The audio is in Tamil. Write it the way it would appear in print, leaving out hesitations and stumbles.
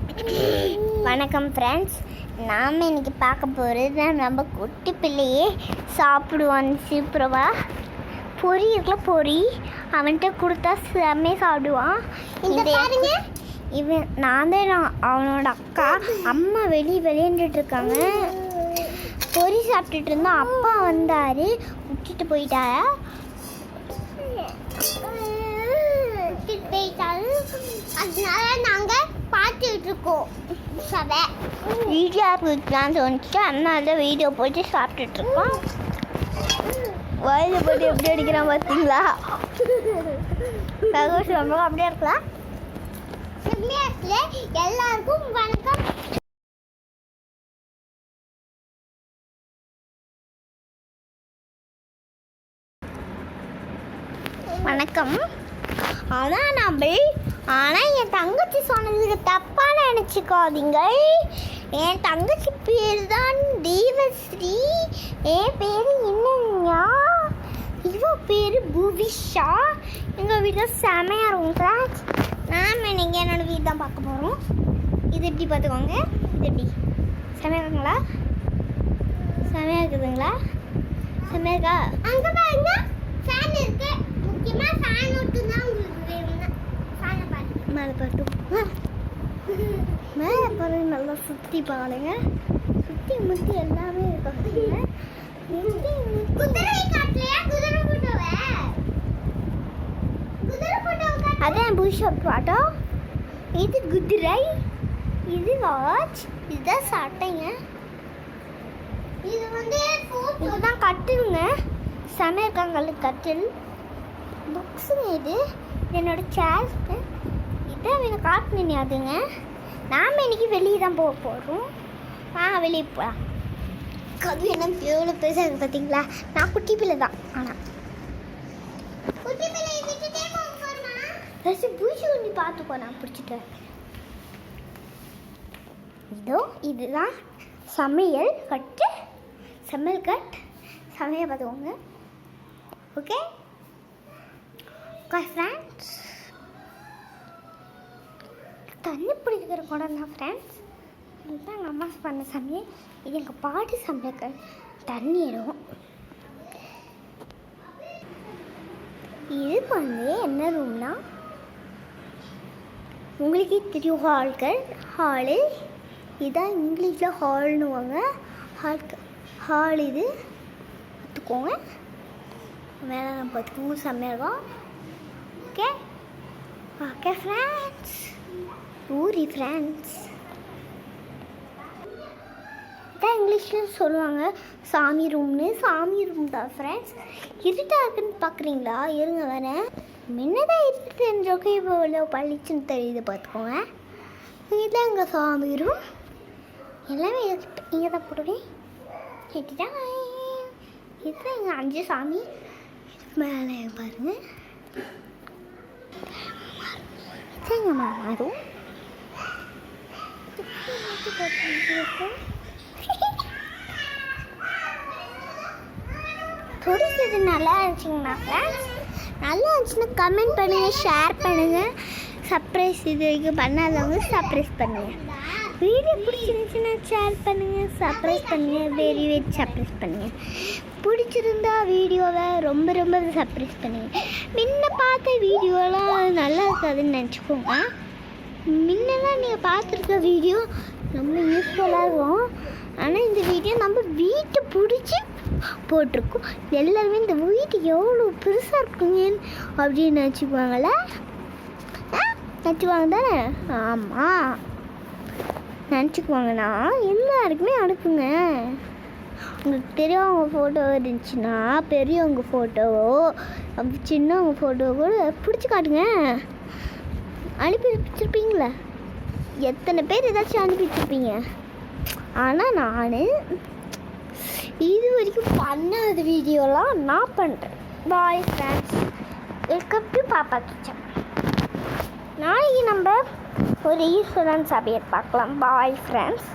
வணக்கம் ஃப்ரெண்ட்ஸ். நாம் இன்றைக்கி பார்க்க போகிறது நம்ம குட்டி பிள்ளையே சாப்பிடுவான் சூப்பரவா. பொரி இருக்குல்ல, பொரி அவன்கிட்ட கொடுத்தா செம்மையாக சாப்பிடுவான். இந்த பாருங்க, நான் அவனோட அக்கா அம்மா விளையாண்டுட்டு இருக்காங்க. பொரி சாப்பிட்டுட்டு இருந்தோம். அப்பா வந்தார், விட்டுட்டு போயிட்டாரு. அதனால நாங்கள் பார்த்துக்கிட்டு இருக்கோம். வீடியோ பிடிக்கலான்னு தோணுச்சு, அதனால தான் வீடியோ போட்டு சாப்பிட்டுட்டு இருக்கோம். வயது போட்டு எப்படி அடிக்கிறான் பார்த்தீங்களா? சந்தோஷம் அப்படியே இருக்கலாம். எல்லாருக்கும் வணக்கம். வணக்கம். ஆனால் என் தங்கச்சி சொன்னதுக்கு தப்பாக நினச்சிக்காதீங்க. என் தங்கச்சி பேர் தான் தேவஸ்ரீ. என் பேர் என்னன்னா, இவ பேர் புவிஷா. எங்கள் வீட்டில் செமையாக இருக்கும் ஃப்ரெண்ட்ஸ். நாம் இன்னைக்கு என்னோட வீடு தான் பார்க்க போகிறோம். இது எப்படி பார்த்துக்கோங்க. இது எப்படி செமையாக இருக்குங்களா? செமையாக இருக்குதுங்களா? செமையாக இருக்கா? அங்கே பாருங்க, ஃபேன் இருக்கு. முக்கியமாக ஃபேன் மட்டும் தான் உங்களுக்கு வேணும்னா ஃபேனை பாருங்க. மேலே பாட்டு மேலே பாருங்க, நல்லா சுற்றி பாருங்க. சுற்றி முற்றி எல்லாமே இருக்காங்க. அதான் புஷ் பாட்டோ. இது குதிரை, இது வாட்ச், இதுதான் சட்டைங்க. இது வந்து இதுதான் கட்டிலுங்க. சமையற்காங்கல் கட்டில். புக்ஸுங்க. இது என்னோட சேர். இதான் எனக்கு காட்டினீங்க. அதுங்க நாம் இன்னைக்கு வெளியே தான் போக போகிறோம். வெளியே போகலாம். கது என்ன எவ்வளோ பெருசாக இருக்குது பார்த்தீங்களா? நான் குட்டி பிள்ளை தான். ஆனால் குட்டி பிள்ளை பூச்சி ஒண்டி பார்த்துக்கோ. நான் பிடிச்சிட்டு இதோ இதுதான் சமையல் கட்டு. சமையல் கட் சமையல் பார்த்துக்கோங்க. ஓகே ஃப்ரெண்ட்ஸ், தண்ணி பிடிக்கிற குடம் தான் ஃப்ரெண்ட்ஸ். இதுதான் எங்கள் அம்மா பண்ண சமையல். இது எங்கள் பாட்டி சமையல். தண்ணி இடும். இது வந்து என்ன ரூம்னா, உங்களுக்கே தெரியும், ஹாலு. இதுதான் இங்கிலீஷில் ஹால்னுவாங்க. ஹால் இது பார்த்துக்கோங்க. மேலே நான் பார்த்துக்கோங்க. செம்மையாக ஓகே. ஓகே ஃப்ரெண்ட்ஸ், ஊரி ஃப்ரெண்ட்ஸ் தான் இங்கிலீஷில் சொல்லுவாங்க சாமி ரூம்னு. சாமி ரூம் தான் ஃப்ரெண்ட்ஸ். இருட்டாக இருக்குன்னு பார்க்குறீங்களா? இருங்க வரேன். முன்னதான் இருக்கு தெரிஞ்சோக்கே, இப்போ இவ்வளோ பளிச்சுன்னு தெரியுது பார்த்துக்கோங்க. இதுதான் எங்கள் சாமி ரூம். எல்லாமே இங்கே தான் போடுவேன். கேட்டுட்டா இதுதான் எங்கள் 5 சாமி. மேலே பாருங்கள், எங்கள் மாமா ரூம். துடிச்சது நல்லா இருந்துச்சுங்கண்ணா ஃப்ரெண்ட்ஸ். நல்லா இருந்துச்சுன்னா கமெண்ட் பண்ணுங்கள், ஷேர் பண்ணுங்கள். சர்ப்ரைஸ் இது வரைக்கும் பண்ணாதவங்க சர்ப்ரைஸ் பண்ணுங்கள். வீடியோ பிடிச்சிருந்துச்சுன்னா ஷேர் பண்ணுங்கள், சர்ப்ரைஸ் பண்ணுங்கள். வெரி சர்ப்ரைஸ் பண்ணுங்கள். பிடிச்சிருந்தா வீடியோவை ரொம்ப ரொம்ப சர்ப்ரைஸ் பண்ணுங்கள். முன்ன பார்த்த வீடியோலாம் நல்லா இருக்காதுன்னு நினச்சிக்கோங்க. முன்னெல்லாம் நீங்கள் பார்த்துருக்க வீடியோ ரொம்ப யூஸ்ஃபுல்லாக இருக்கும். ஆனால் இந்த வீடியோ நம்ம வீட்டை பிடிச்சி போட்டிருக்கோம். எல்லாருமே இந்த வீட்டு எவ்வளோ பெருசாக இருக்குங்கன்னு அப்படின்னு நினச்சிக்குவாங்களே. நினச்சிக்குவாங்க தானே? ஆமாம், நினச்சிக்குவாங்கண்ணா. எல்லாருக்குமே அனுப்புங்க. உங்களுக்கு தெரியவங்க ஃபோட்டோ இருந்துச்சுன்னா, பெரியவங்க ஃபோட்டோவோ சின்னவங்க ஃபோட்டோவோ கூட பிடிச்சி காட்டுங்க. அனுப்பி வச்சுருப்பீங்களே. எத்தனை பேர் ஏதாச்சும் அனுப்பி வச்சுருப்பீங்க. ஆனால் நான் இது வரைக்கும் பண்ணாத வீடியோலாம் நான் பண்ணுறேன். Bye friends. வெல்கம் டு பாப்பா கிச்சன். நாளைக்கு நம்ம ஒரு ஈஸ்வரன் சமையல் பார்க்கலாம். Bye friends.